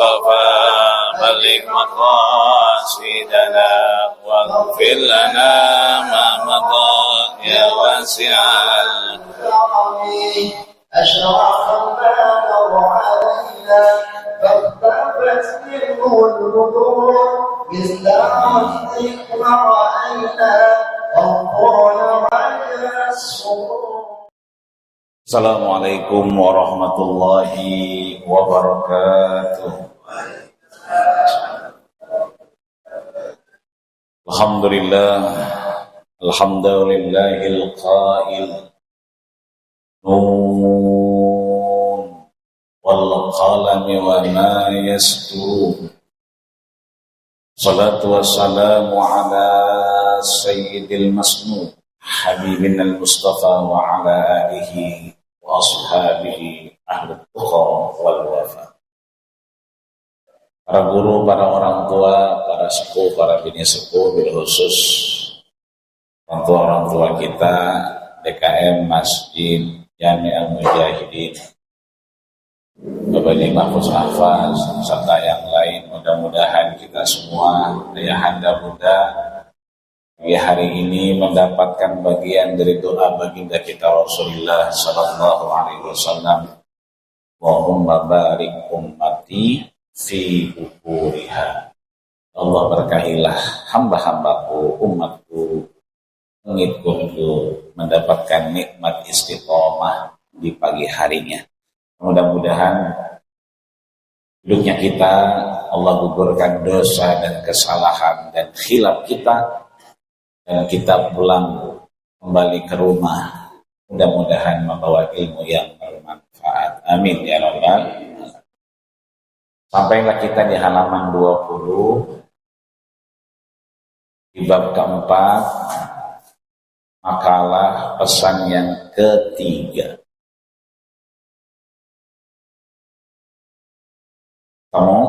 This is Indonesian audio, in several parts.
المصطفى بلغ مقاصدنا واغفر لنا ما مضى يا واسع الكرم أشرق البدر علينا فاختفت منه البدور مثل رحمك رأينا والطول على السرور. Assalamualaikum warahmatullahi wabarakatuh. Alhamdulillahil qail nun wal qalami wa ma yasturun. Salatu wassalamu ala sayyidil masnun habibina al-mustafa wa ala alihi wa ashabihi ahli tuqa wal wafa. Para guru, para orang tua, para sepuh, para bini sepuh, bil khusus orang tua kita DKM Masjid Jami Al-Mujahidin, Bapak Haji Mahfuz Hafaz serta yang lain. Mudah-mudahan kita semua ayahanda Bunda di hari ini mendapatkan bagian dari doa baginda kita Rasulullah sallallahu alaihi wasallam. Allahumma barik ummati fi bukuriha. Allah berkahilah hamba-hambaku, umatku, pengikutku untuk mendapatkan nikmat istiqomah di pagi harinya. Mudah-mudahan hidupnya kita Allah gugurkan dosa dan kesalahan dan khilaf kita, dan kita pulang kembali ke rumah mudah-mudahan membawa ilmu yang bermanfaat. Amin ya rabbal alamin. Sampailah kita di halaman 20 di bab keempat, makalah pesan yang ketiga. Kamu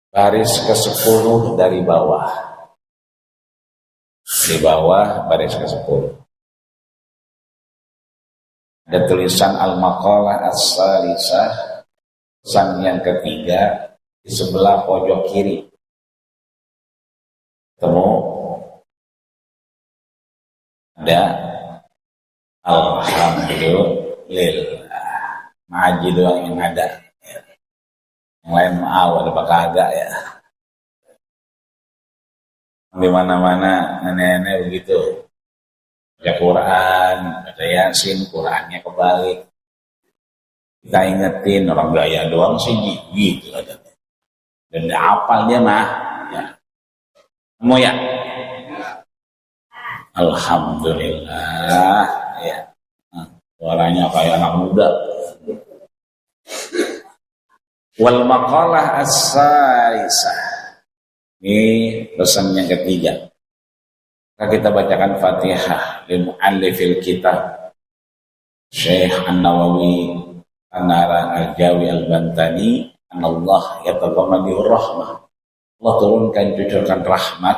baris ke-10 dari bawah. Di bawah baris ke-10 ada tulisan al-maqalah as-salisah, pesan yang ketiga, di sebelah pojok kiri. Ketemu ada alhamdulillah. Ngaji doang yang ada, yang lain mau ada kagak ya. Di mana-mana nenek-nenek begitu, baca Quran, baca Yasin, Qurannya kebalik. Kita ingetin, orang gaya doang sih gitu ada. Dan hafal dia mah ya. Mau ya? Alhamdulillah ya. Suaranya kayak anak muda. Wal maqalah as-salisah. Ini pesan yang ketiga. Kita bacakan Fatihah lil muallifil kitab Syekh An-Nawawi An-Nara Al-Jawi Al-Bantani, Allah yataghammadihur rahmah. Allah turunkan cucurkan rahmat,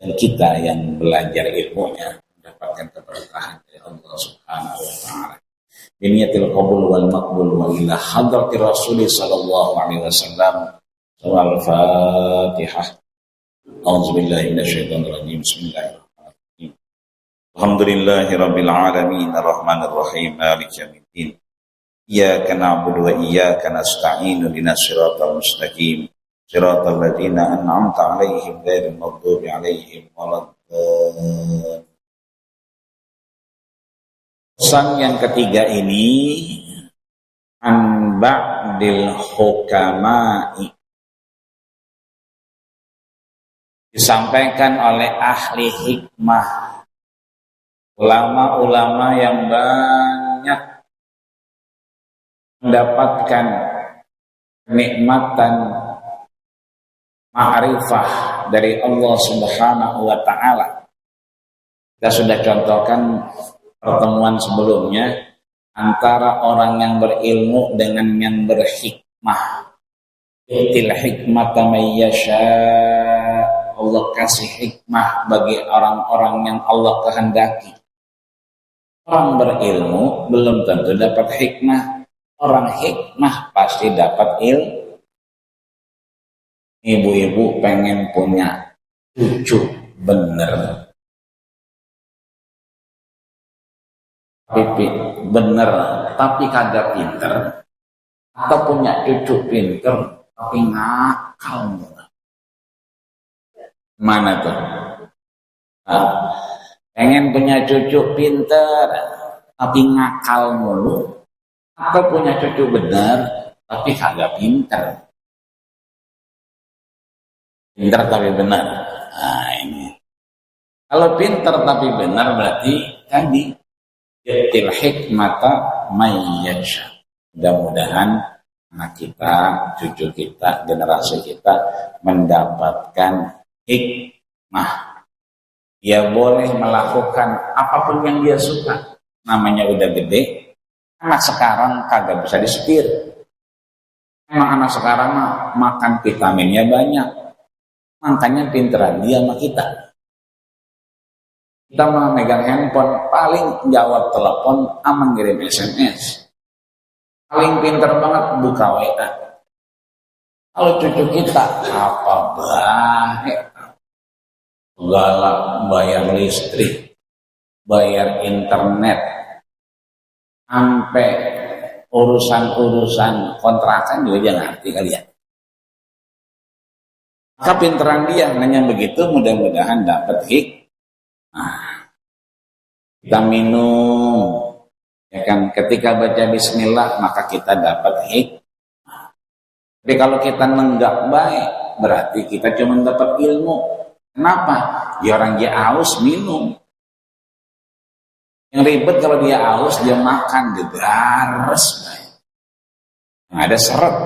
dan kita yang belajar ilmunya mendapatkan keberkahan dari Allah Subhanahu wa taala. Biniyatil qabul wal maqbul wa ila hadratir Rasul sallallahu alaihi wasallam. Al-Fatihah. A'udzubillahi minasyaitonir rajim. Bismillahirrahmanirrahim. Alhamdulillahirabbil alamin arrahmanir rahim maliki yaumiddin. Iyyaka na'budu wa iyyaka nasta'in ihdinas siratal mustaqim siratal ladzina an'amta 'alaihim ghairil maghdubi 'alaihim waladdallin. Pesan yang ketiga ini an ba'dil hukama'i, disampaikan oleh ahli hikmah, ulama-ulama yang banyak mendapatkan nikmatan ma'rifah dari Allah Subhanahu wa taala. Kita sudah contohkan pertemuan sebelumnya antara orang yang berilmu dengan yang berhikmah. Yu'til hikmata may yasha. Allah kasih hikmah bagi orang-orang yang Allah kehendaki. Orang berilmu belum tentu dapat hikmah. Orang hikmah pasti dapat ilmu. ibu-ibu pengen punya cucu bener, bener tapi kagak pinter, atau punya cucu pinter tapi ngakal. Mana tuh? Pengen punya cucu pinter tapi ngakal mulu, atau punya cucu bener tapi kagak pinter, pinter tapi bener. Nah ini kalau pinter tapi bener berarti tadi yatil hikmata mayyasha. Mudah-mudahan anak kita, cucu kita, generasi kita mendapatkan hikmah. Dia boleh melakukan apapun yang dia suka. Namanya udah gede. Anak sekarang kagak bisa disetir. Emang anak sekarang makan vitaminnya banyak. Makanya pinteran dia sama kita. Kita mau megang handphone, paling jawab telepon, sama ngirim SMS. Paling pinter banget buka WA. Kalau cucu kita, apa baik. Galak bayar listrik, bayar internet, sampai urusan-urusan kontrakan juga dia ngerti kalian. Maka pinteran dia hanya begitu, mudah-mudahan dapat kita minum, ya kan? Ketika baca Bismillah maka kita dapat hikmah. Tapi kalau kita nenggak baik, berarti kita cuma dapat ilmu. Kenapa? Ya orang dia haus minum. Yang ribet kalau dia haus dia makan gegares. Nah, ada seret.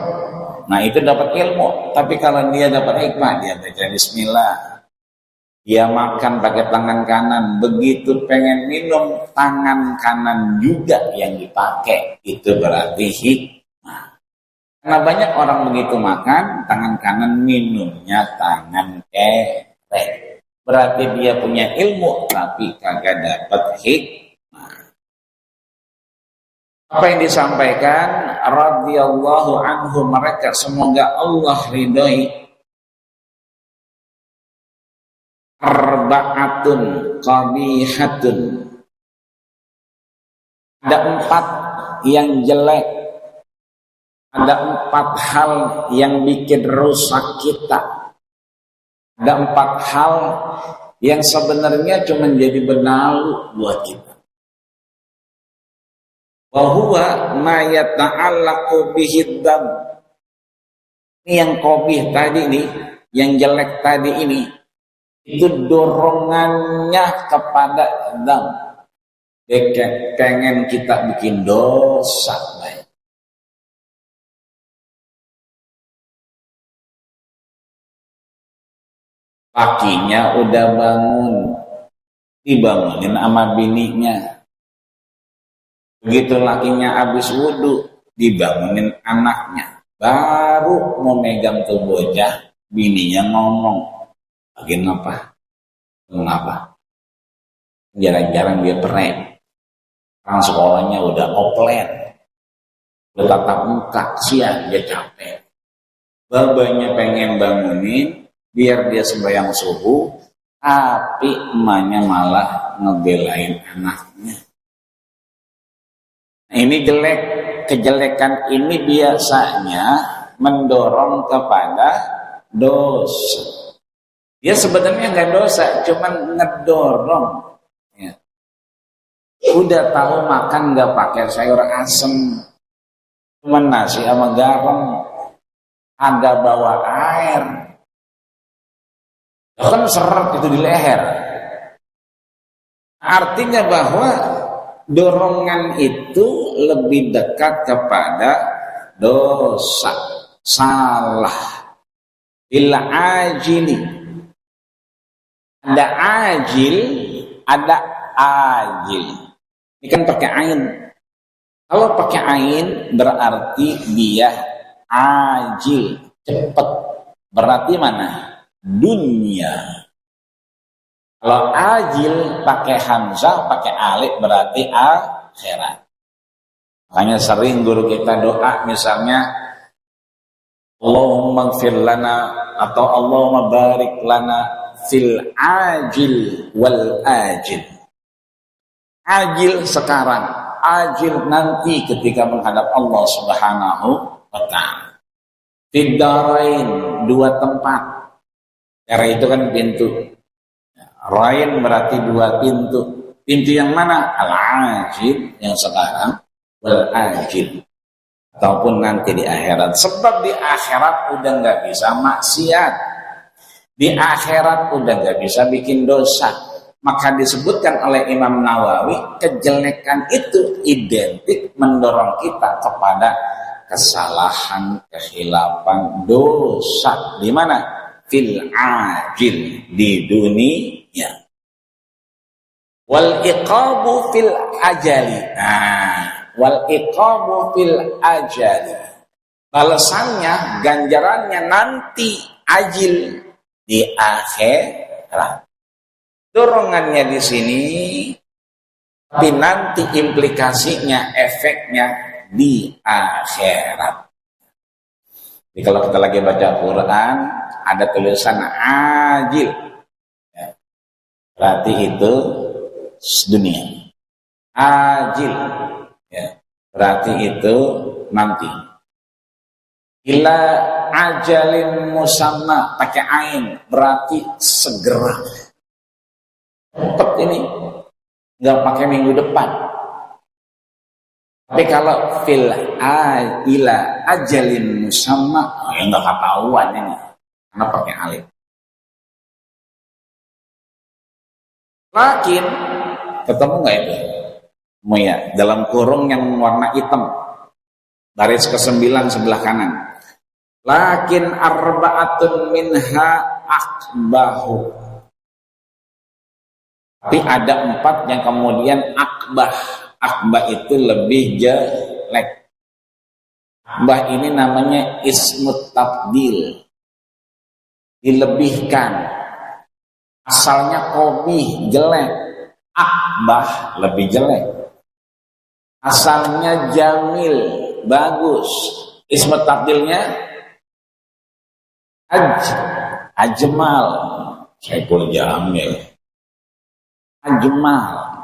Nah itu dapat ilmu. Tapi kalau dia dapat hikmah, dia baca Bismillah, dia makan pakai tangan kanan. Begitu pengen minum, tangan kanan juga yang dipakai. Itu berarti hikmah. Karena banyak orang begitu makan, tangan kanan minumnya tangan kiri. Berarti dia punya ilmu tapi kagak dapat hikmah. Apa yang disampaikan radhiyallahu anhu, mereka semoga Allah ridhoi, arba'atun qabihatun, ada 4 yang jelek, ada 4 hal yang bikin rusak kita. Ada 4 hal yang sebenarnya cuma jadi benalu buat kita. Wa huwa ma yata'allaqu bihid-dam. Ini yang qabih tadi nih, yang jelek tadi ini, itu dorongannya kepada dam. Pengen kita bikin dosa. Pakinya udah bangun, dibangunin sama bininya. Begitu lakinya habis wudhu, dibangunin anaknya. Baru mau megang tuh bocah, bininya ngomong, lagi ngapa? Mengapa? Jarang-jarang dia perek. Orang sekolahnya udah offline, udah tatap muka, siang dia capek. Babanya pengen bangunin, biar dia sembahyang subuh, tapi emaknya malah ngebelain anaknya. Nah, ini jelek. Kejelekan ini biasanya mendorong kepada dosa. Dia sebenarnya nggak dosa, cuman ngedorong. Ya. Udah tahu makan nggak pakai sayur asem, cuman nasi sama garam, agak bawa air. Kan seret itu di leher. Artinya bahwa dorongan itu lebih dekat kepada dosa, salah. Bila ajili, ada ajil, ada ajil. Ini kan pakai ain. Kalau pakai ain berarti dia ajil, cepat. Berarti mana? Dunia. Kalau ajil pakai hamzah, pakai alif berarti akhirat. Makanya sering guru kita doa misalnya Allahumma gfir lana atau Allahumma barik lana fil ajil wal ajil. Ajil sekarang, ajil nanti ketika menghadap Allah Subhanahu wa ta'ala. Fid darain, dua tempat. Dara itu kan pintu. Rain berarti dua pintu. Pintu yang mana? Al-ajil yang sekarang, wal ajil. Ataupun nanti di akhirat. Sebab di akhirat udah nggak bisa maksiat. Di akhirat udah nggak bisa bikin dosa. Maka disebutkan oleh Imam Nawawi, kejelekan itu identik mendorong kita kepada kesalahan, kehilapan, dosa. Di mana? Fil ajil, di dunia. Wal iqabu fil ajali. Wal iqamu fil ajali. Balasannya, ganjarannya nanti ajil di akhirat. Dorongannya di sini, tapi nanti implikasinya, efeknya di akhirat. Jadi kalau kita lagi baca Quran, ada tulisan ajil, ya, berarti itu dunia. Ajil, ya, berarti itu nanti. Ila ajalin musamma, pakai ain, berarti segera. Cepat ini, nggak pakai minggu depan. Tapi kalau ila ajalin musamma, ya nggak ketahuan ini, karena pakai alif. Lakin ketemu nggak itu? Ya, dalam kurung yang warna hitam, baris ke-9 sebelah kanan. Lakin arba'atun minha akbahu. Tapi ada 4 yang kemudian akbah. Akbah itu lebih jelek. Akbah ini namanya ismut tabdil, dilebihkan. Asalnya qabih, jelek. Akbah lebih jelek. Asalnya jamil, bagus. Ismut tabdilnya ajmal, Saiful Jamil. Ajmal,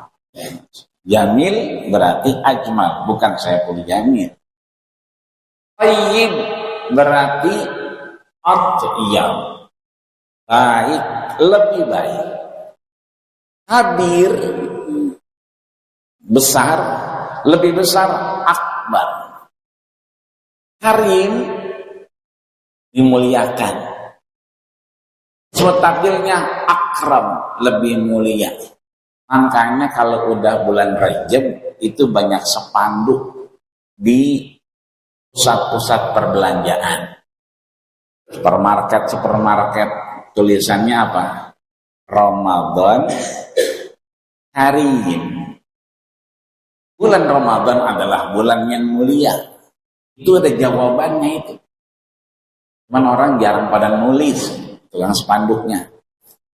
jamil berarti ajmal, bukan Saiful Jamil. Tayyib berarti atyab, baik, lebih baik. Kabir, besar, lebih besar, akbar. Karim, dimuliakan. Tabdilnya akram, lebih mulia. Makanya kalau udah bulan Rajab itu banyak spanduk di pusat-pusat perbelanjaan. Supermarket tulisannya apa? Ramadan Karim. Bulan Ramadan adalah bulan yang mulia. Itu ada jawabannya itu. Cuman orang jarang pada nulis tukang spanduknya.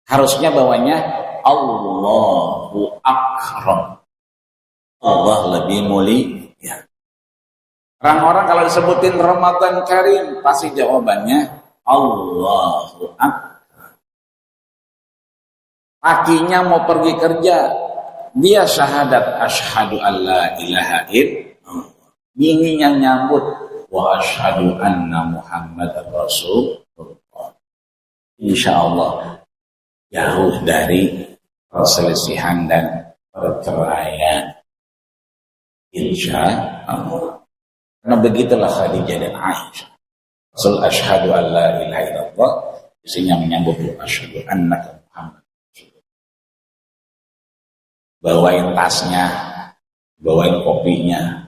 Harusnya bawahnya Allahu Akram. Allah lebih mulia. Orang-orang kalau disebutin Ramadan Karim, pasti jawabannya Allahu Akbar. Lakinya mau pergi kerja, dia syahadat asyhadu alla ilaha illallah. Bininya nyambut wa asyhadu anna Muhammadar Rasulullah. Insyaallah jauh dari perselisihan dan perceraian. Insyaallah. Karena begitulah Khadijah dan Aisyah. Rasul asyhadu alla ilaha illallah, isinya menyambut asyhadu annaka Muhammad. Bawain tasnya, bawain kopinya,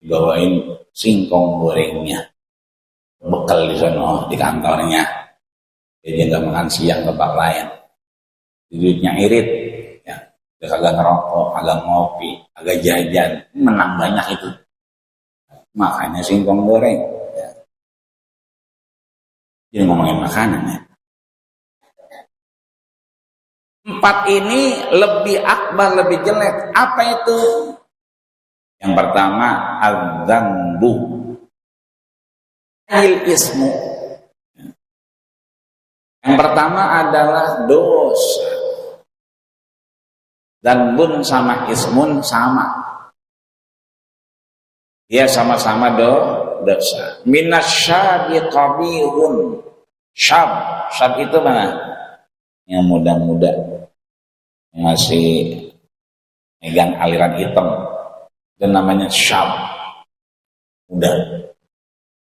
bawain singkong gorengnya, bekal di sana di kantornya. Jadi nggak makan siang tempat lain. Duitnya irit, ya, dia kagak ngerokok, kagak ngopi, kagak jajan, menang banyak itu. Makanya singkong goreng. Ya. Jadi ngomongin makanan ya. 4 ini lebih akbar, lebih jelek. Apa itu? Yang pertama, al-dzambu. Il ismu, Yang pertama adalah dosa. Dan bun sama ismun sama. Dia sama-sama dosa. Minasyabi qabihun. Syab itu mana? Yang muda-muda. Yang masih megang aliran hitam. Dan namanya syab. Udah.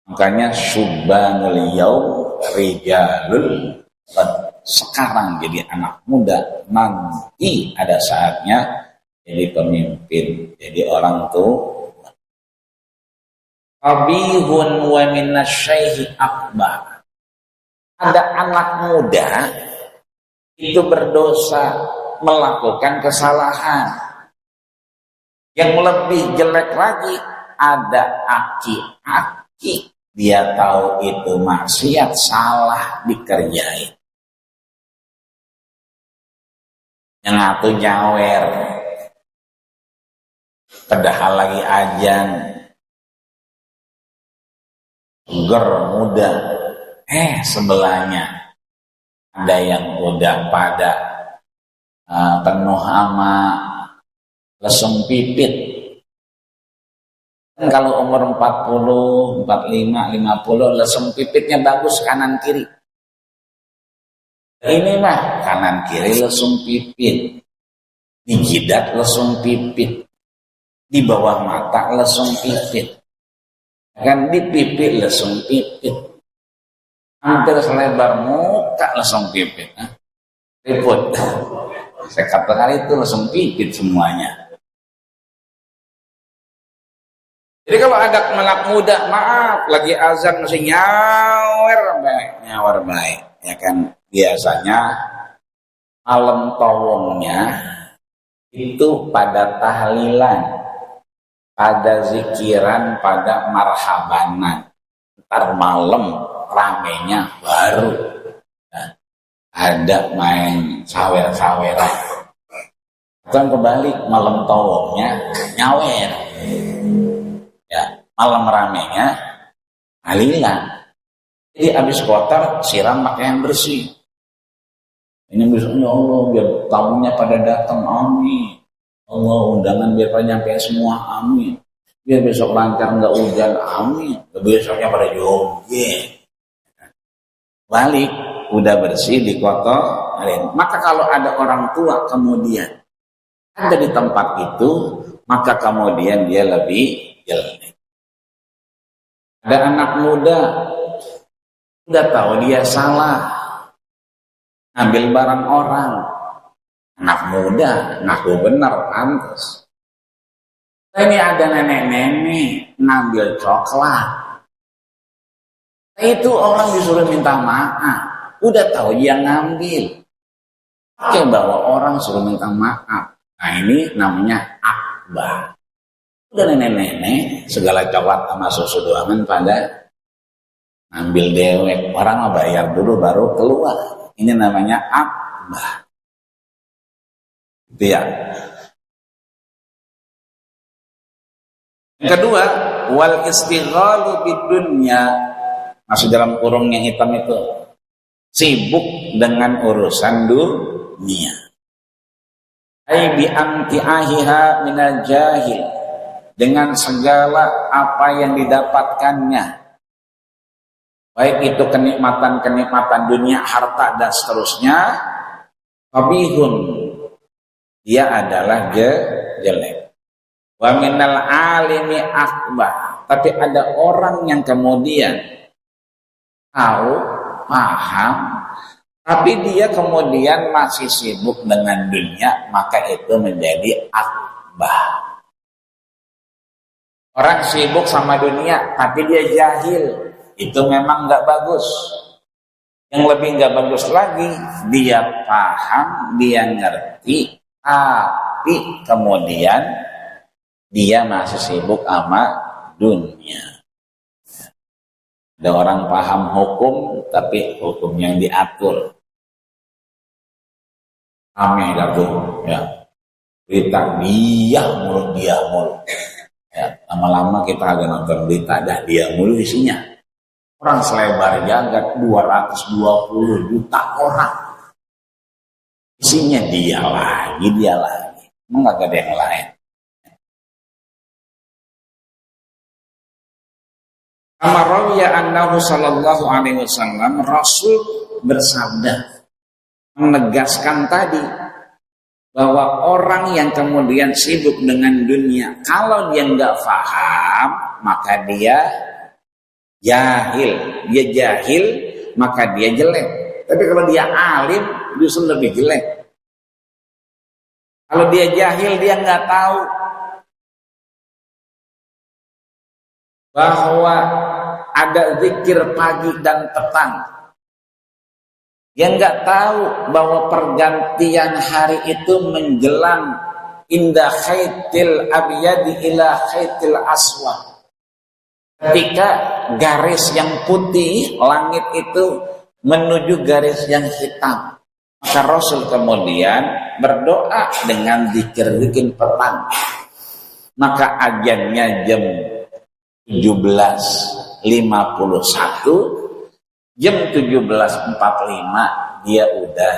Makanya syubbanul yaum rijalul. Sekarang jadi anak muda, nanti ada saatnya jadi pemimpin, jadi orang tua. Qabihun wa minasyaihi akbar. Ada anak muda itu berdosa, melakukan kesalahan. Yang lebih jelek lagi, ada aki-aki. Dia tahu itu maksiat, salah dikerjain. Yang satu nyawer, padahal lagi ajan, seger muda. Sebelahnya ada yang udah pada penuh sama lesung pipit. Kalau umur 40, 45, 50, lesung pipitnya bagus kanan kiri. Ini mah kanan kiri lesung pipit, di jidat lesung pipit, di bawah mata lesung pipit, kan di pipi lesung pipit, hampir selebar muka lesung pipit. Ribut. Saya katakan itu lesung pipit semuanya. Jadi kalau ada anak muda, maaf, lagi azan masih nyawer baik, ya kan? Biasanya malam tawongnya itu pada tahlilan, pada zikiran, pada marhabanan. Ntar malam ramenya baru. Nah, ada main sawer-saweran. Kan kebalik, malam tawongnya nyawer. Ya, malam ramenya tahlilan. Jadi habis kotor siram pakai yang bersih. Ini besoknya Allah biar tamunya pada datang, amin. Allah undangan biar pada nyampe semua, amin. Biar besok lancar nggak hujan, amin. Besoknya pada joget. Balik udah bersih dikotorin. Maka kalau ada orang tua kemudian ada di tempat itu, maka kemudian dia lebih jelek. Ada anak muda udah tahu dia salah, ambil barang orang. Anak muda ngaku benar, pantas. Ini ada nenek-nenek ngambil coklat. Itu orang disuruh minta maaf. Udah tahu dia ngambil, oke, bawa orang suruh minta maaf. Nah ini namanya akbar. Udah nenek-nenek segala coklat sama susu doangan pada ngambil dewek. Orang mau bayar dulu baru keluar. Ini namanya akbar. Itu ya. Yang kedua, wal istighalu bidunya, masuk dalam kurung yang hitam itu, sibuk dengan urusan dunia. Ai bi amtiahiha minal jahil, dengan segala apa yang didapatkannya, baik itu kenikmatan-kenikmatan dunia, harta dan seterusnya. Qabihun, dia adalah jelek. Wa minal alimi akbar, tapi ada orang yang kemudian tahu, paham, tapi dia kemudian masih sibuk dengan dunia, maka itu menjadi akbar. Orang sibuk sama dunia, tapi dia jahil, itu memang nggak bagus. Yang lebih nggak bagus lagi, dia paham, dia ngerti, tapi kemudian dia masih sibuk sama dunia. Ada orang paham hukum, tapi hukum yang diatur. Ameh tuh, ya. Berita dia mulu. Ya, lama-lama kita agak nonton berita, dah dia mulu isinya. Orang selebar jagat 220 juta orang. Isinya dia lagi. Emang gak ada yang lain. Kama rawiya annahu sallallahu alaihi wasallam, Rasul bersabda, menegaskan tadi bahwa orang yang kemudian sibuk dengan dunia, kalau dia nggak paham maka dia jahil. Dia jahil maka dia jelek. Tapi kalau dia alim justru lebih jelek. Kalau dia jahil, dia nggak tahu bahwa ada zikir pagi dan petang. Dia nggak tahu bahwa pergantian hari itu menjelang inda khaitil abyadi ila khaitil aswad. Ketika garis yang putih langit itu menuju garis yang hitam, maka Rasul kemudian berdoa dengan zikir-zikir petang. Maka ajannya jam 17.51, jam 17.45 dia udah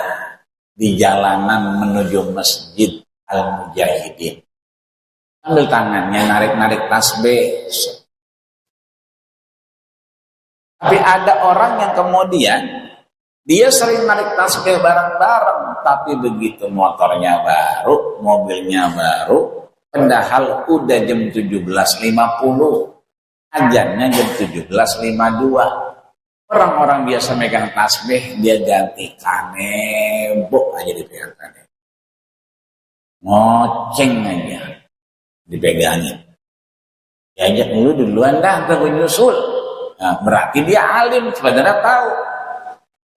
di jalanan menuju Masjid Al-Mujahidin. Ambil tangannya, narik-narik tasbih. Tapi ada orang yang kemudian dia sering narik tasbih bareng-bareng, tapi begitu motornya baru, mobilnya baru, padahal udah jam 17.50, ajannya jam 17.52. Orang-orang biasa megang tasbih, dia ganti kanebok aja dipegangkan. Ngoceng aja dipegangin. Diajak dulu duluan dah, ntar gue nyusul. Nah, berarti dia alim, sebenarnya tahu.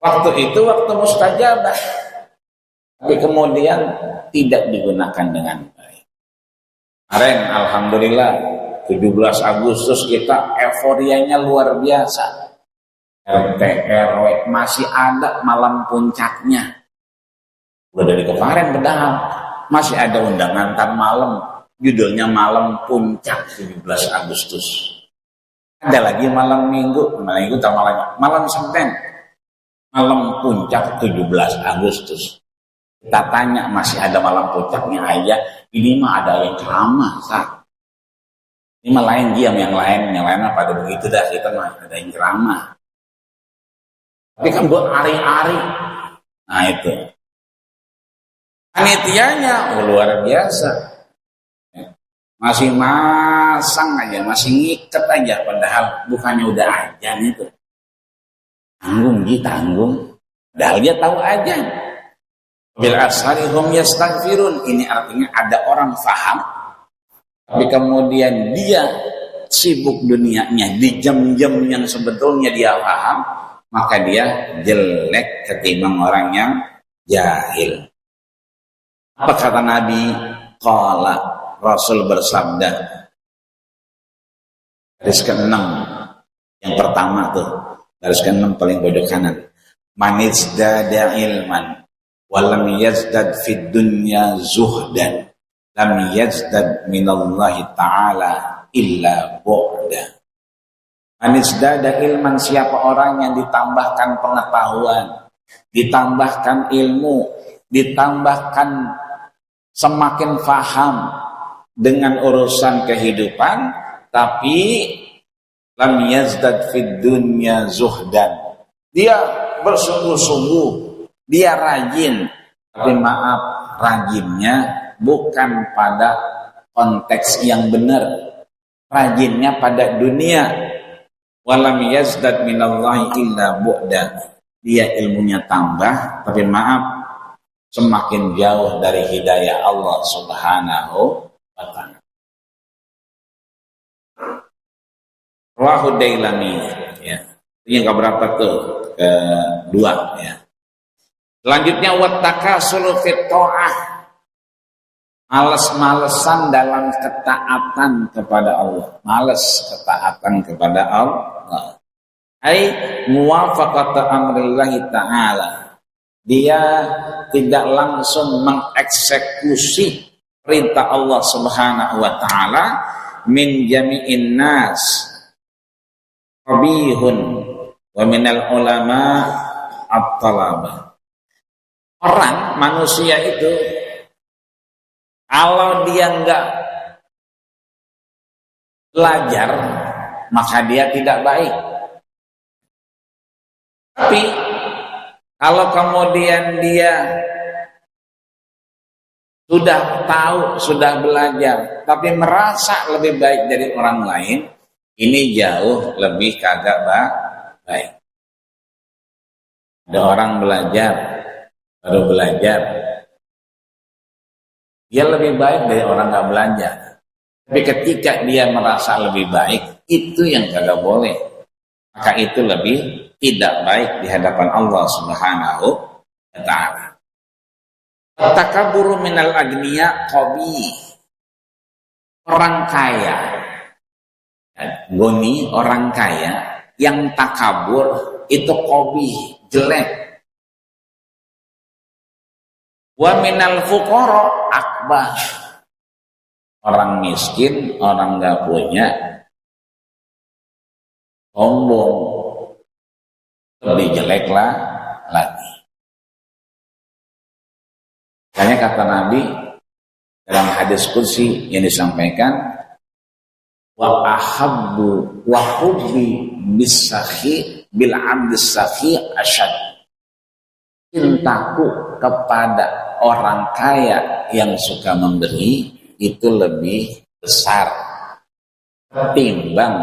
Waktu itu waktu mustajabah. Tapi kemudian tidak digunakan dengan baik. Kemarin alhamdulillah 17 Agustus kita euforianya luar biasa. RT RW masih ada malam puncaknya. Udah dari kemarin padahal masih ada undangan ntar malam, judulnya malam puncak 17 Agustus. Ada lagi malam minggu malam Senin, malam puncak 17 Agustus. Kita tanya, masih ada malam puncaknya aja? Ini mah ada yang ceramah, Sah. Ini mah lain diam, yang lain pada begitu dah, kita mah ada yang ceramah. Tapi kan buat hari-hari. Nah itu. Panitianya luar biasa. Masih masang aja, masih ngiket aja, padahal bukannya udah ajan itu. Tanggung. Padahal dia tahu ajan. Bil ashari hum yastaghfirun. Ini artinya ada orang paham, tapi kemudian dia sibuk dunianya di jam-jam yang sebetulnya dia paham, maka dia jelek ketimbang orang yang jahil. Apa kata Nabi? Qala, Rasul bersabda, garis ke-6 yang pertama tuh, garis ke-6 paling pojok kanan. Man izdada ilman walam yazdad fid dunya zuhdan lam yazdad minallahi ta'ala illa bu'da. Man izdada ilman, siapa orang yang ditambahkan pengetahuan, ditambahkan ilmu, ditambahkan semakin faham dengan urusan kehidupan, tapi lam yazdad fid dunya zuhdan, dia bersungguh-sungguh, dia rajin, tapi maaf, rajinnya bukan pada konteks yang benar, rajinnya pada dunia. Walam yazdad minallahi illa bu'da, dia ilmunya tambah, tapi maaf, semakin jauh dari hidayah Allah Subhanahu wa ta'ala. Rawahu Dailami, ya. Ini yang keberapa tuh? Kedua, ya. Selanjutnya wattakasulu fit ta'ah, males-malesan dalam ketaatan kepada Allah. Males ketaatan kepada Allah. Ai muwafaqata amrillahi ta'ala. Dia tidak langsung mengeksekusi perintah Allah Subhanahu wa ta'ala. Min jami'in nas qabihun wa minal ulama at-talabah. Orang manusia itu kalau dia enggak belajar maka dia tidak baik. Tapi kalau kemudian dia sudah tahu, sudah belajar, tapi merasa lebih baik dari orang lain, ini jauh lebih kagak baik. Ada orang baru belajar, dia lebih baik dari orang nggak belajar. Tapi ketika dia merasa lebih baik, itu yang kagak boleh. Maka itu lebih tidak baik di hadapan Allah Subhanahu wa ta'ala. Takaburu minal agniya qabi. Orang kaya, goni, orang kaya yang takabur itu qabi, jelek. Wa minal fuqara akbah. Orang miskin, orang enggak punya, sombong, lebih jelek lagi. Makanya kata Nabi dalam hadis qudsi yang disampaikan, wa ahabbu wa hubbi bis-sakhi bil 'abdis sakhi asyad. Cintaku kepada orang kaya yang suka memberi itu lebih besar ketimbang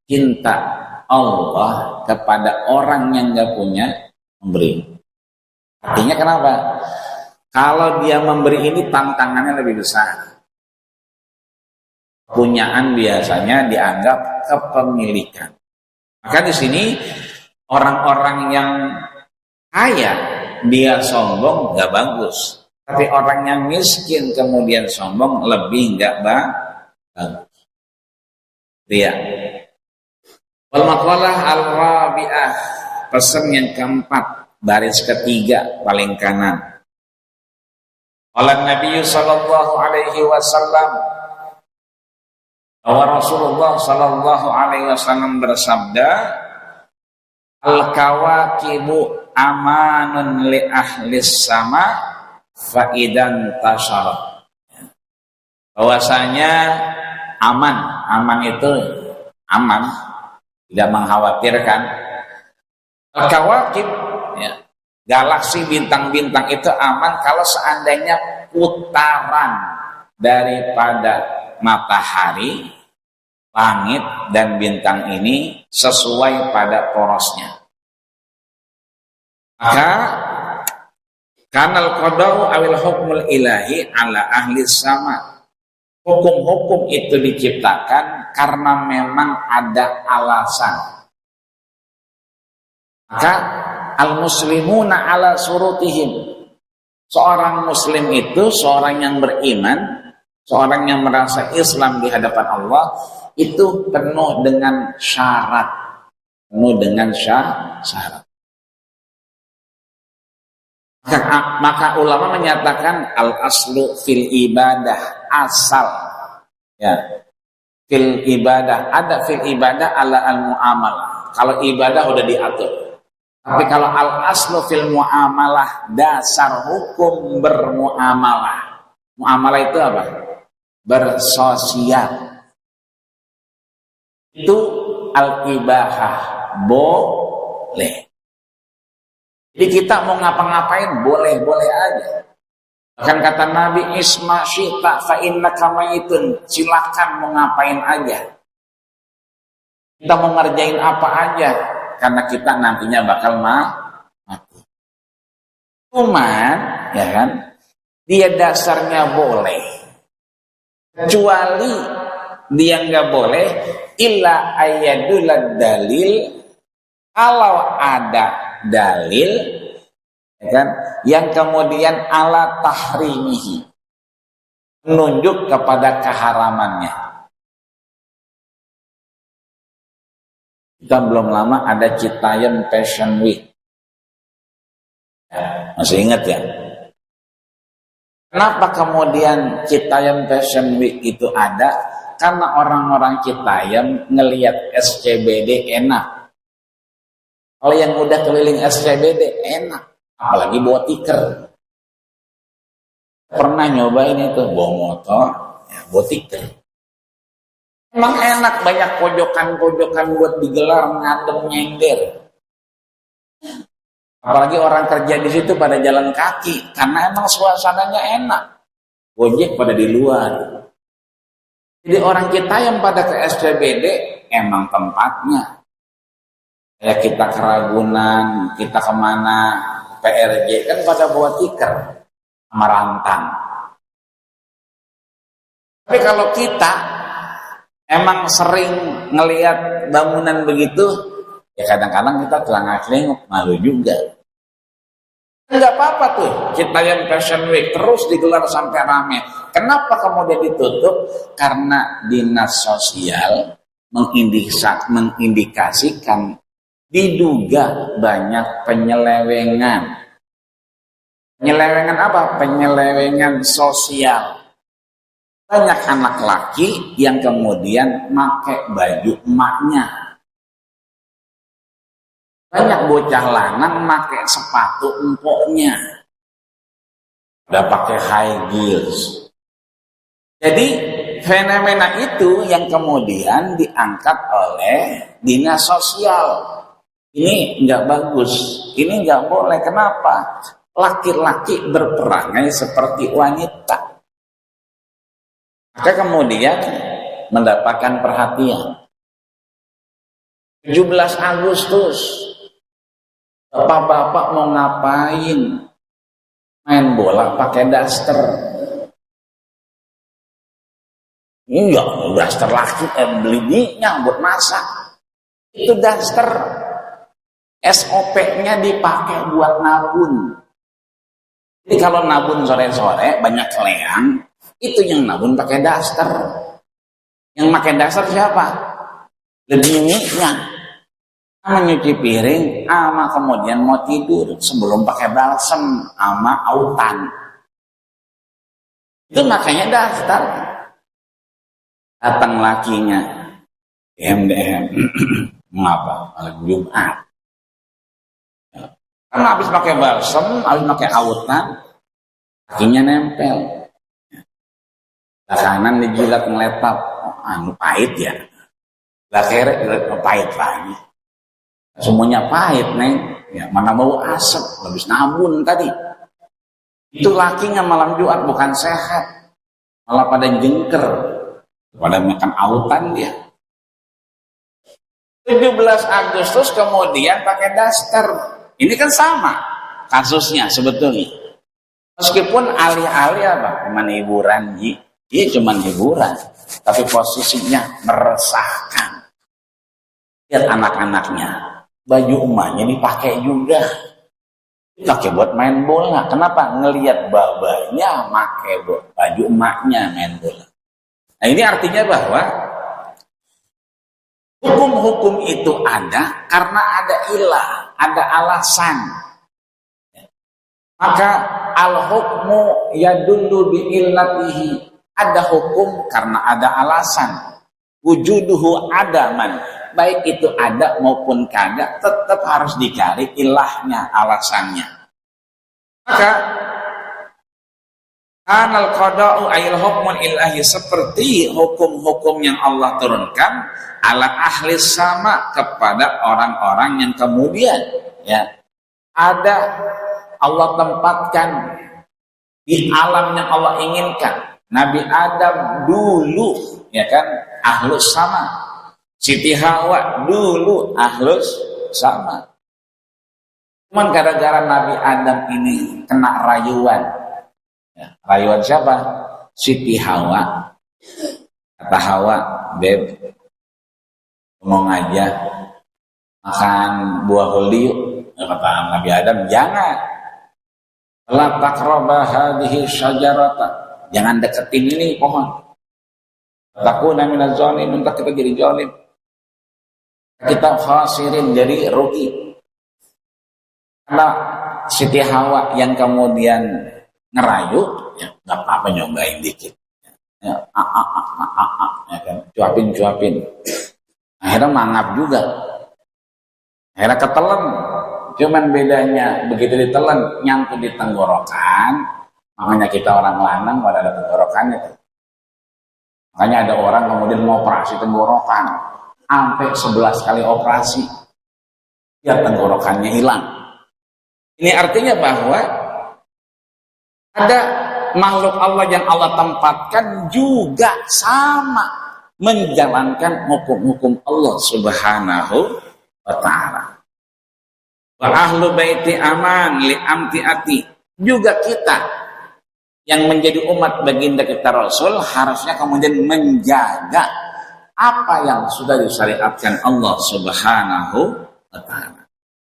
cinta Allah kepada orang yang enggak punya memberi. Artinya kenapa? Kalau dia memberi ini tantangannya lebih besar. Punyaan biasanya dianggap kepemilikan. Maka di sini orang-orang yang kaya dia sombong nggak bagus. Tapi orang yang miskin kemudian sombong lebih nggak bagus. Dia. Wal maqalah al-rabi'ah, pesan yang keempat, baris ketiga paling kanan. Qala Nabi sallallahu alaihi wasallam, bahwa Rasulullah sallallahu alaihi wasallam bersabda, al-kawakibu amanun li ahlis sama fa idan tasharat. Bahwasanya aman itu aman, tidak mengkhawatirkan. Al-kawakib, ya, galaksi bintang-bintang itu aman kalau seandainya putaran daripada matahari, langit dan bintang ini sesuai pada porosnya. Maka kanal qadau awil hukmul ilahi ala ahli sama. Hukum-hukum itu diciptakan karena memang ada alasan. Maka al-muslimuna ala surutihim. Seorang muslim itu seorang yang beriman, seorang yang merasa Islam di hadapan Allah itu penuh dengan syarat. Penuh dengan syarat. Maka ulama menyatakan al-aslu fil ibadah, asal. Ya. Fil ibadah, ada fil ibadah ala al-muamalah. Kalau ibadah udah diatur. Tapi kalau al-aslu fil muamalah, dasar hukum bermuamalah. Muamalah itu apa? Bersosial. Itu al-ibahah, boleh. Jadi kita mau ngapa-ngapain boleh-boleh aja. Bahkan kata Nabi, isma syi'ta fa innaka mayitun. Silakan mau ngapain aja. Kita mau ngerjain apa aja. Karena kita nantinya bakal mati. Cuman, ya kan, dia dasarnya boleh. Kecuali dia nggak boleh, illa ayyadulad dalil, kalau ada dalil, ya kan, yang kemudian ala tahrimihi, menunjuk kepada keharamannya. Kita belum lama ada Citayam Fashion Week. Ya, masih ingat ya? Kenapa kemudian Citayam Fashion Week itu ada? Karena orang-orang Citayam ngelihat SCBD enak. Kalau yang udah keliling SCBD enak, apalagi bawa tiker. Pernah nyobain itu bawa motor, ya, bawa tiker. Emang enak, banyak pojokan-pojokan buat digelar, ngadem, nyender. Apalagi orang kerja di situ pada jalan kaki, karena emang suasananya enak. Gojek pada di luar. Jadi orang kita yang pada ke SCBD emang tempatnya. Ya kita ke Ragunan, kita kemana, PRJ kan pada bawa tiker sama rantang. Tapi kalau kita emang sering ngelihat bangunan begitu, ya kadang-kadang kita telangak-telinguk, malu juga. Enggak apa-apa tuh, kita yang Fashion Week terus digelar sampai rame. Kenapa kemudian ditutup? Karena dinas sosial mengindikasikan diduga banyak penyelewengan. Penyelewengan apa? Penyelewengan sosial. Banyak anak laki yang kemudian pakai baju emaknya. Banyak bocah lanang pakai sepatu empoknya. Udah pakai high heels. Jadi fenomena itu yang kemudian diangkat oleh dinas sosial. Ini nggak bagus, ini nggak boleh. Kenapa? Laki-laki berperangai seperti wanita. Maka kemudian mendapatkan perhatian. 17 Agustus, bapak-bapak mau ngapain? Main bola pakai daster. Iya, daster laki, belinya buat masak. Itu daster. SOP-nya dipakai buat nabun. Jadi kalau nabun sore-sore banyak keleang, itu yang nabun pakai daster. Yang pakai daster siapa? Bininya. Sama nyuci piring, sama kemudian mau tidur sebelum pakai balsem sama autan. Itu makanya daster. Datang lakinya, DM, mengapa? Malam Jumat. Karena habis pakai balsem, habis pakai autan, kakinya nempel. Kanan dijilat ngeletap, pahit ya. Lah kere pahit lagi. Semuanya pahit, Neng. Ya, mana bau asap, habis nabun tadi. Itu lakinya malam Jumat bukan sehat. Malah pada jengker. Pada makan autan dia. 17 Agustus kemudian pakai daster. Ini kan sama kasusnya sebetulnya. Meskipun alih-alih apa? Cuman hiburan, iya cuman hiburan. Tapi posisinya meresahkan. Lihat anak-anaknya. Baju emaknya dipakai juga. Dipakai buat main bola. Kenapa? Ngelihat babanya pakai baju emaknya main bola. Nah ini artinya bahwa hukum-hukum itu ada karena ada ilah, ada alasan. Maka al-hukmu yadullu bi'illatihi. Ada hukum karena ada alasan. Wujuduhu adaman. Baik itu ada maupun kagak, tetap harus dicari ilahnya, alasannya. Maka anal qada'u ayil hukmul ilahi, seperti hukum-hukum yang Allah turunkan ala ahli sama, kepada orang-orang yang kemudian ya ada Allah tempatkan di alam yang Allah inginkan. Nabi Adam dulu ya kan ahlus sama, Siti Hawa dulu ahlus sama. Cuman gara-gara Nabi Adam ini kena rayuan. Ya, rayuan siapa? Siti Hawa. Kata Hawa, Beb, ngomong aja makan buah holi yuk. Kata Nabi Adam, jangan. La taqraba hadhihi syajarata. Jangan deketin ini pohon. Takuna minaz zalimin, entah kita jadi zalim. Kita khasirin, jadi rugi. Karena Siti Hawa yang kemudian ngerayu, ya nggak apa-apa nyobain dikit. Ya, ya kan, cuapin. Akhirnya mangap juga. Akhirnya ketelen. Cuman bedanya begitu ditelan nyangkut di tenggorokan, makanya kita orang lanang pada ada tenggorokannya tuh. Makanya ada orang kemudian mau operasi tenggorokan, sampai 11 kali operasi, biar tenggorokannya hilang. Ini artinya bahwa ada makhluk Allah yang Allah tempatkan juga sama menjalankan hukum-hukum Allah Subhanahu wa ta'ala. Wa ahlu baiti aman li amtiati. Juga kita yang menjadi umat baginda kita Rasul harusnya kemudian menjaga apa yang sudah disyariatkan Allah Subhanahu wa ta'ala.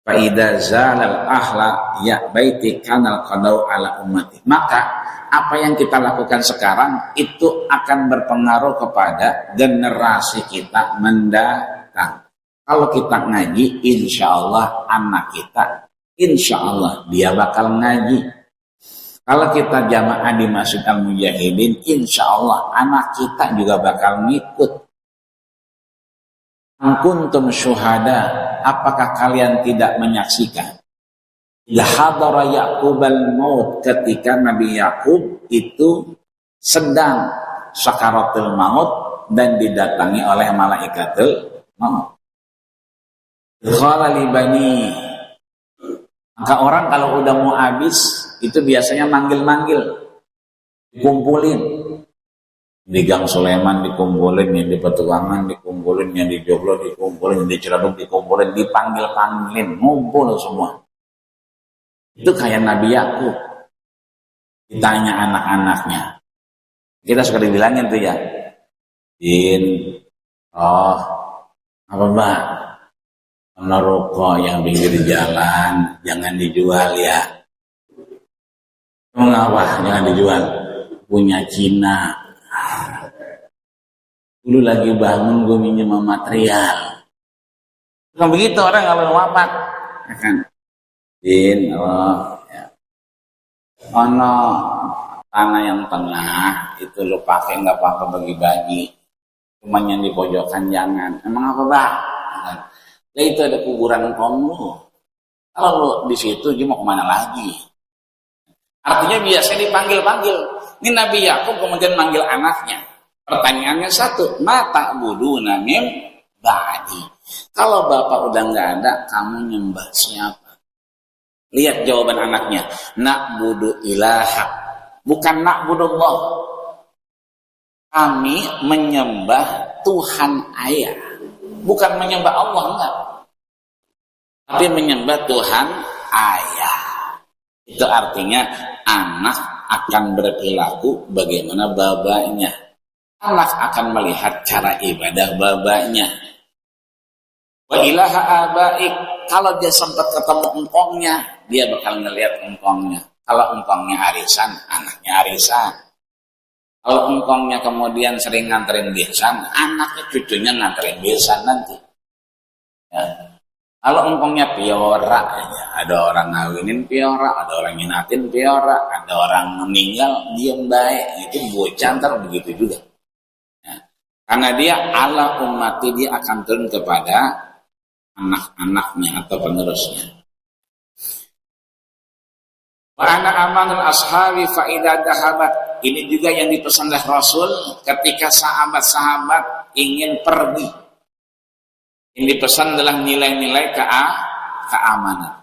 Fa idza zalal ahla ya baiti kanal qadau ala ummati. Maka apa yang kita lakukan sekarang itu akan berpengaruh kepada generasi kita mendatang. Kalau kita ngaji, insya Allah anak kita, insya Allah dia bakal ngaji. Kalau kita jamaah di Masjid Al-Mujahidin, insya Allah anak kita juga bakal ngikut. Kuntum syuhada, apakah kalian tidak menyaksikan? Ya hadara Yaqubal maut, ketika Nabi Yakub itu sedang sakaratul maut dan didatangi oleh malaikatul maut. Qala li bani, maka orang kalau udah mau habis itu biasanya manggil-manggil, dikumpulin di Gang Sulaiman, dikumpulin yang di Petukangan, dikumpulin yang di Joglo, dikumpulin yang di Ciledug, dikumpulin, dipanggil-panggilin, ngumpul semua. Itu kayak Nabi Yakub ditanya anak-anaknya, kita suka dibilangin tuh ya, apa mbak? Rokok yang pinggir jalan jangan dijual ya. Mengapa jangan dijual? Punya Cina. Dulu lagi bangun gue minjem material. Kalau begitu orang kalau wafat akan tanah yang tengah itu lo pakai nggak apa-apa bagi-bagi. Cuman yang di pojokan jangan. Emang apa bang? Ya itu ada kuburan engkong lu. Kalau lu di situ dia mau kemana lagi? Artinya biasanya dipanggil-panggil. Ini Nabi Yakub kemudian manggil anaknya. Pertanyaannya satu, mata buduna mim ba'di. Kalau bapak udah nggak ada, kamu nyembah siapa? Lihat jawaban anaknya. Na'budu ilaha, bukan na'budullah. Kami menyembah Tuhan ayah, bukan menyembah Allah, enggak. Tapi menyembah Tuhan ayah. Itu artinya anak akan berperilaku bagaimana bapaknya. Anak akan melihat cara ibadah bapaknya. Wa ilaha abaik, kalau dia sempat ketemu engkongnya, dia bakal ngelihat engkongnya. Kalau engkongnya arisan, anaknya arisan. Kalau engkongnya kemudian sering nganterin besan, anaknya cucunya nganterin besan nanti. Ya. Kalau engkongnya piora aja, ada orang ngawinin piora, ada orang nyinatin piora, ada orang meninggal diem baik, itu bocah ntar begitu juga. Ya. Karena dia ala ummati, dia akan turun kepada anak-anaknya atau penerusnya. Wa ana amanul ashabi fa idza dahabat. Ini juga yang dipesan oleh Rasul ketika sahabat-sahabat ingin pergi. Yang dipesan adalah nilai-nilai keamanan.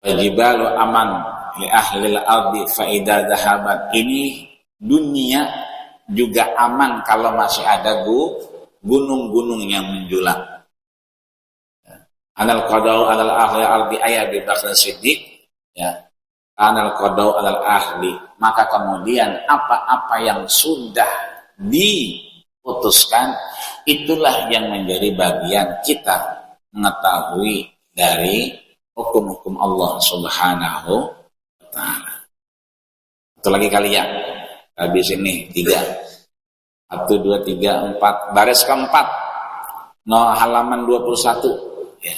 Wajibalu aman li ahlil ardi fa idza dahabat. Ini dunia juga aman kalau masih ada gunung-gunung yang menjulang. Anal qadau alal ahli ardi ayat Abi Bakar Siddiq, ya. Anal qadau alal ahli, maka kemudian apa-apa yang sudah diputuskan itulah yang menjadi bagian kita mengetahui dari hukum-hukum Allah Subhanahu wa ta'ala. Satu lagi kalian habis ini 3 1 2 3 4 baris keempat halaman 21 ya.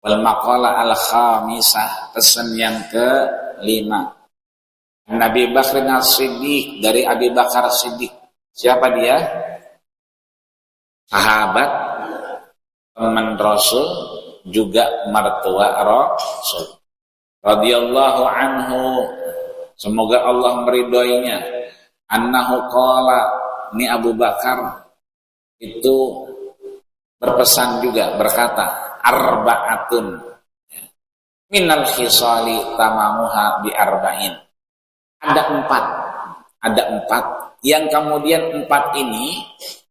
Wal maqala al khamisah, pesan yang ke-5. Nabi Bakar As-Siddiq, dari Abi Bakar As-Siddiq. Siapa dia? Sahabat teman Rasul juga mertua Rasul radhiyallahu anhu, semoga Allah meridhoinya, annahu qala, ini Abu Bakar itu berpesan juga, berkata, arba'atun minal khisali tamamuha bi arba'in. Ada empat yang kemudian empat ini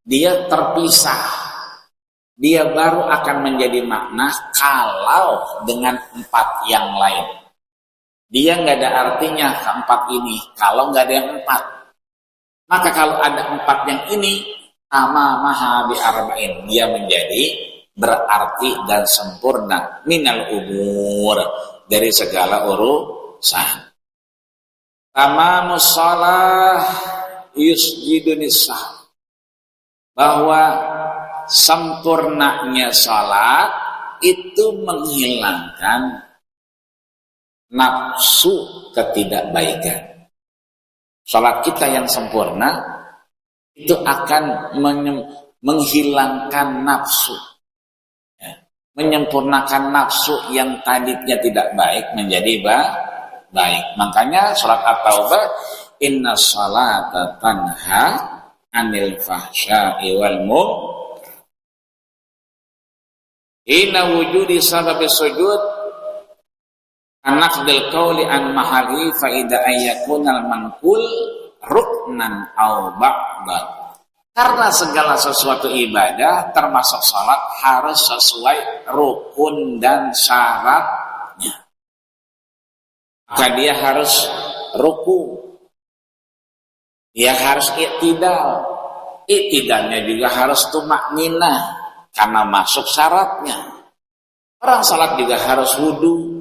dia terpisah, dia baru akan menjadi makna kalau dengan empat yang lain. Dia nggak ada artinya keempat ini kalau nggak ada yang empat. Maka kalau ada empat yang ini, tamamaha bi arba'in, dia menjadi berarti dan sempurna minal umur, dari segala urusan. Tamamus shalah yusjidunis sah, bahwa sempurnanya salat itu menghilangkan nafsu ketidakbaikan. Salat kita yang sempurna itu akan menghilangkan nafsu, menyempurnakan nafsu yang tadinya tidak baik menjadi baik. Makanya surat At-Taubah, inna sholata tanha anil fahsya'i wal munkar. Inna wujudi sababi sujud anaqdil qawli an mahali fa idza ayakunal manqul ruknan aw ba'dan. Karena segala sesuatu ibadah termasuk salat harus sesuai rukun dan syaratnya. Maka dia harus ruku, dia harus iktidal. Iktidalnya juga harus tumakninah karena masuk syaratnya. Orang salat juga harus wudu.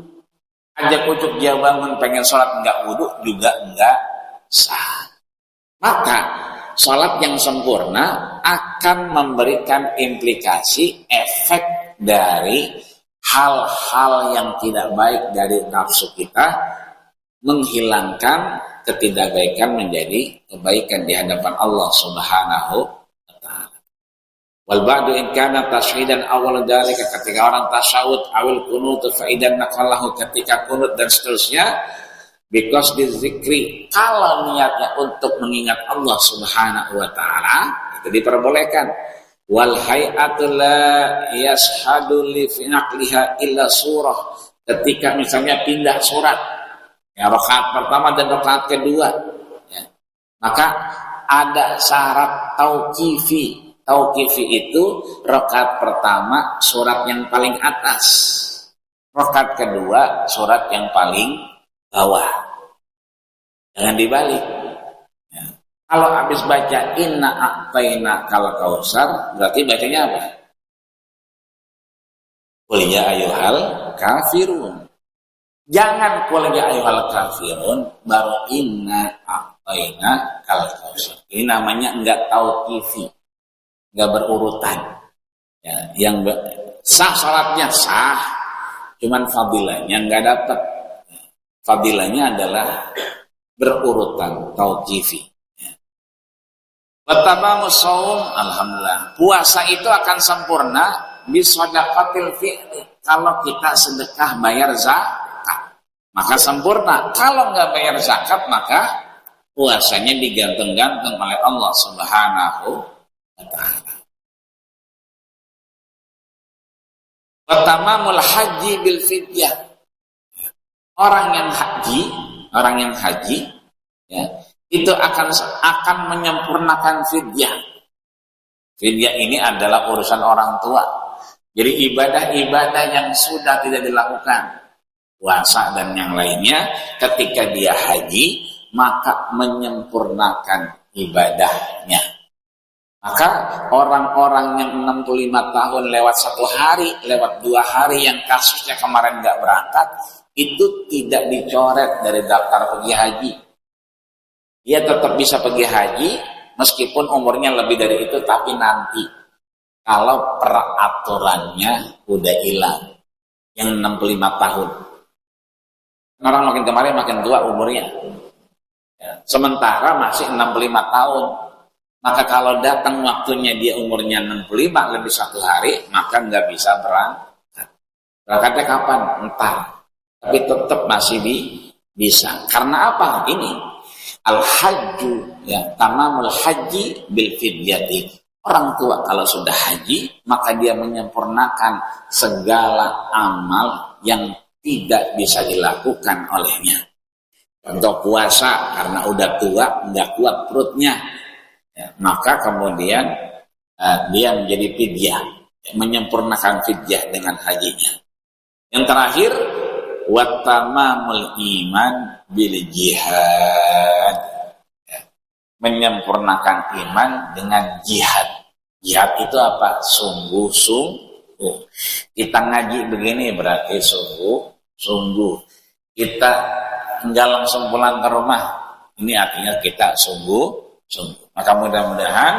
Ajak ucuk dia bangun pengen salat enggak wudu juga enggak sah. Maka salat yang sempurna akan memberikan implikasi efek dari hal-hal yang tidak baik dari nafsu kita, menghilangkan ketidakbaikan menjadi kebaikan di hadapan Allah Subhanahu wa taala. Wal ba'du in kana tashhidan awal dzalika, ketika orang tasyahud awil qunut fa idan naqalahu, ketika kunut dan seterusnya, because dzikri, kalau niatnya untuk mengingat Allah Subhanahu wa taala itu diperbolehkan. Wal hay'atul la yashhadu li naqliha illa surah, ketika misalnya pindah surat, ya, rakaat pertama dan rakaat kedua, ya, maka ada syarat tauqifi. Tauqifi itu rakaat pertama surat yang paling atas, rakaat kedua surat yang paling bawah, jangan dibalik. Ya. Kalau habis baca inna a'taina kal kausar, berarti bacanya apa? Qul ya ayyuhal kafirun. Jangan qul ya ayyuhal kafirun baru inna a'taina kal kausar. Ini namanya enggak tauqifi, enggak berurutan. Ya, yang sah salatnya sah, cuman fadilahnya enggak dapat. Fadilahnya adalah berurutan tauqifi. Watamamus shaum, alhamdulillah, puasa itu akan sempurna bisadaqatil fi'li, kalau kita sedekah bayar zakat, maka sempurna. Kalau nggak bayar zakat, maka puasanya digantung-gantung oleh Allah Subhanahu wa taala. Watamamul haji bil fidyah, orang yang haji ya, itu akan menyempurnakan fidyah. Fidyah ini adalah urusan orang tua. Jadi ibadah-ibadah yang sudah tidak dilakukan, puasa dan yang lainnya, ketika dia haji, maka menyempurnakan ibadahnya. Maka orang-orang yang 65 tahun lewat 1 hari, lewat 2 hari yang kasusnya kemarin nggak berangkat, itu tidak dicoret dari daftar pergi haji. Dia tetap bisa pergi haji meskipun umurnya lebih dari itu, tapi nanti kalau peraturannya udah hilang yang 65 tahun. Orang makin kemarin makin tua umurnya. Ya, sementara masih 65 tahun. Maka kalau datang waktunya dia umurnya 65 lebih 1 hari, maka nggak bisa berangkat. Berangkatnya kapan? Entar. Tapi tetap masih bisa. Karena apa? Ini al-hajju, ya, tamamul haji bil fidyati. Orang tua kalau sudah haji, maka dia menyempurnakan segala amal yang tidak bisa dilakukan olehnya. Contoh puasa, karena udah tua, nggak kuat perutnya, ya, maka kemudian dia menjadi fidyah, menyempurnakan fidyah dengan hajinya. Yang terakhir, watamamul iman bil jihad, ya, menyempurnakan iman dengan jihad. Jihad itu apa? Sungguh-sungguh. Kita ngaji begini berarti sungguh-sungguh. Kita enggak langsung pulang ke rumah, ini artinya kita sungguh-sungguh. Maka mudah-mudahan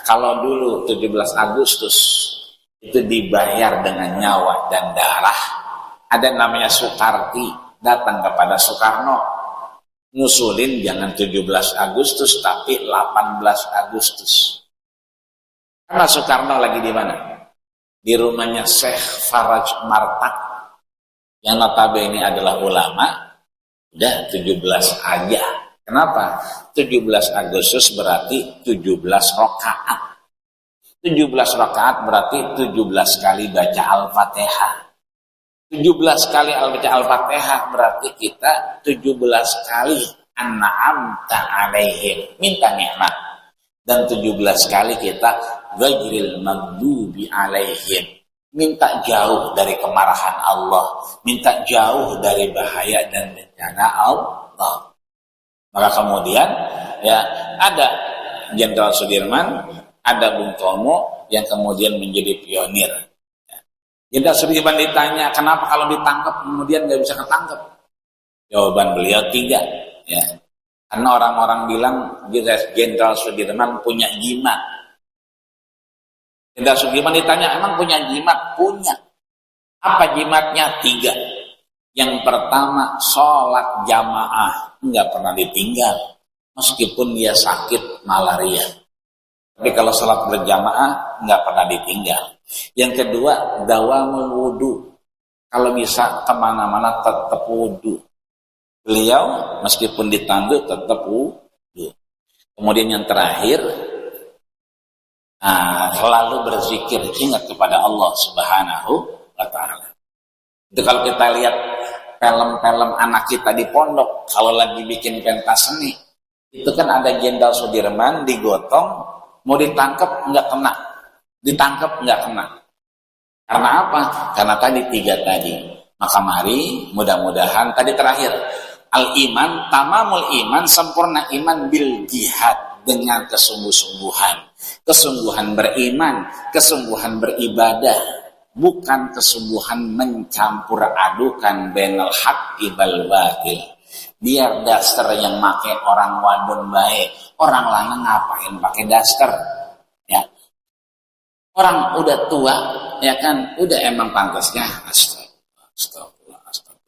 kalau dulu 17 Agustus itu dibayar dengan nyawa dan darah, ada namanya Soekarti datang kepada Soekarno, ngusulin jangan 17 Agustus tapi 18 Agustus. Karena Soekarno lagi di mana? Di rumahnya Syekh Faraj Martak, yang notabene adalah ulama. Udah 17 aja. Kenapa? 17 Agustus berarti 17 rakaat. 17 rakaat berarti 17 kali baca Al-Fatihah. 17 kali baca Al-Fatihah berarti kita 17 kali an'amta alaihim, minta nikmat. Dan 17 kali kita ghairil maghdubi alaihim, minta jauh dari kemarahan Allah, minta jauh dari bahaya dan bencana Allah. Maka kemudian ya ada Jenderal Sudirman, ada Bung Tomo yang kemudian menjadi pionir. Jenderal Sudirman ditanya, kenapa kalau ditangkap kemudian nggak bisa ketangkep? Jawaban beliau 3. Ya. Karena orang-orang bilang Jenderal Sudirman punya jimat. Jenderal Sudirman ditanya, emang punya jimat? Punya. Apa jimatnya? 3. Yang pertama, sholat jamaah. Nggak pernah ditinggal. Meskipun dia sakit malaria. Tapi kalau sholat berjamaah, nggak pernah ditinggal. Yang kedua, dawamul wudu. Kalau bisa kemana-mana tetap wudu. Beliau meskipun ditandu tetap wudu. Kemudian yang terakhir, selalu berzikir, ingat kepada Allah Subhanahu wa Ta'ala. Itu kalau kita lihat film-film anak kita di pondok, kalau lagi bikin pentas seni, itu kan ada Jenderal Sudirman digotong, mau ditangkap nggak kena, ditangkap nggak kena. Karena apa? Karena tadi 3 tadi. Maka mari mudah-mudahan tadi terakhir, al-iman, tamamul iman, sempurna iman bil jihad, dengan kesungguh-sungguhan. Kesungguhan beriman, kesungguhan beribadah, bukan kesungguhan mencampur adukan bainal haqqi wal batil. Biar daster yang make orang wadon baik, orang lanang ngapain pakai daster? Ya. Orang udah tua, ya kan, udah emang pantasnya astagfirullah.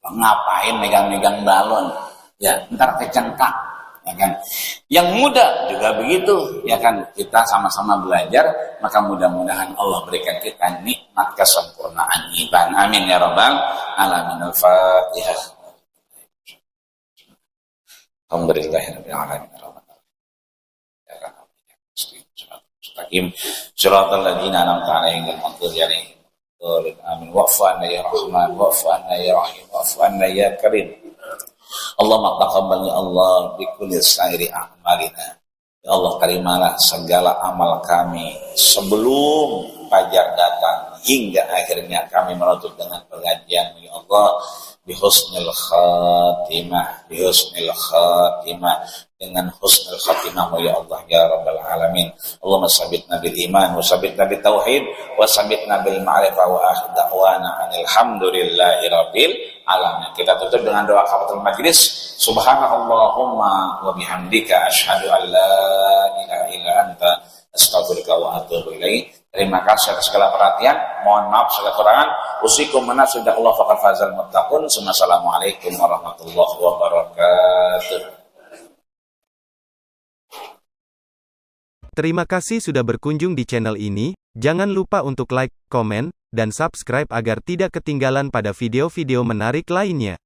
Ngapain megang-megang balon? Ya, ntar kecengkak, ya kan. Yang muda juga begitu, ya kan. Kita sama-sama belajar, maka mudah-mudahan Allah berikan kita nikmat kesempurnaan iman. Amin ya rabbal alamin. Al-Fatihah. Alhamdulillahirabbil alamin. Mustaqim siratal ladzina an'amta 'alaihim ghairil maghdubi 'alaihim waladdallin. Amin. Wa'fu 'anna ya Rahman, wa'fu 'anna ya Rahim, wa'fu 'anna ya Karim. Allahumma taqabbal ya Allah bi kulli sairi a'malina. Ya Allah, terimalah segala amal kami sebelum fajar datang hingga akhirnya kami menutup dengan pengajian. Ya Allah, bihusnil khatimah, bihusnil khatimah, dengan husnul khatimah ya Allah ya rabbal alamin. Allahumma sabbitna bil iman wa sabbitna bil tauhid wa sabbitna bil ma'rifah wa akhir da'wana alhamdulillahi rabbil alamin. Kita tutup dengan doa kafaratul majlis. Subhanallahumma wa bihamdika asyhadu an la ilaha illa anta astaghfiruka wa atubu ilaik. Terima kasih atas segala perhatian. Mohon maaf segala kekurangan. Usikum manasida Allah faqad fazal muttaqun. Assalamualaikum warahmatullahi wabarakatuh. Terima kasih sudah berkunjung di channel ini. Jangan lupa untuk like, komen, dan subscribe agar tidak ketinggalan pada video-video menarik lainnya.